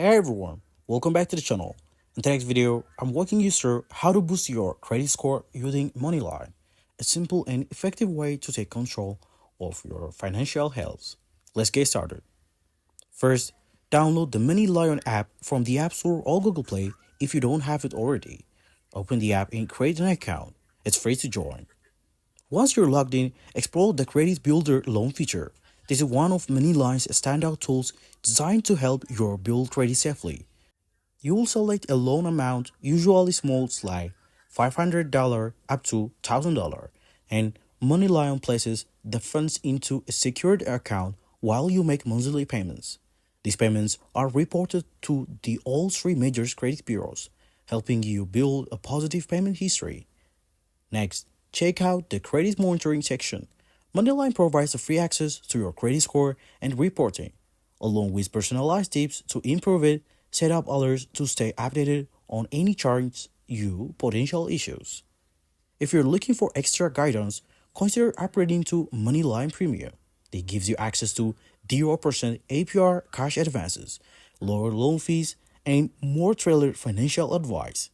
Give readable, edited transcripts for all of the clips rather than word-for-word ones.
Hey everyone, welcome back to the channel. In today's video, I'm walking you through how to boost your credit score using MoneyLion, a simple and effective way to take control of your financial health. Let's get started. First, download the MoneyLion app from the App Store or Google Play if you don't have it already. Open the app and create an account. It's free to join. Once you're logged in, explore the Credit Builder loan feature. This is one of MoneyLion's standout tools designed to help you build credit safely. You will select a loan amount, usually small like $500 up to $1,000, and MoneyLion places the funds into a secured account while you make monthly payments. These payments are reported to the all three major credit bureaus, helping you build a positive payment history. Next, check out the credit monitoring section. MoneyLion provides free access to your credit score and reporting, along with personalized tips to improve it. Set up alerts to stay updated on any charts you potential issues. If you're looking for extra guidance, consider upgrading to MoneyLion Premium. It gives you access to 0% APR cash advances, lower loan fees, and more tailored financial advice.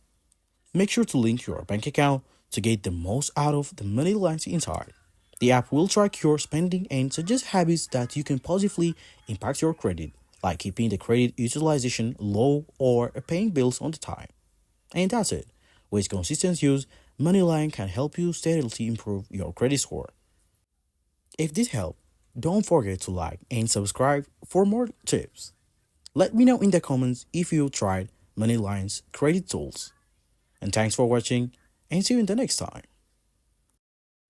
Make sure to link your bank account to get the most out of the MoneyLion's inside. The app will track your spending and suggest habits that you can positively impact your credit, like keeping the credit utilization low or paying bills on the time. And that's it. With consistent use, MoneyLion can help you steadily improve your credit score. If this helped, don't forget to like and subscribe for more tips. Let me know in the comments if you tried MoneyLion's credit tools. And thanks for watching, and see you in the next time.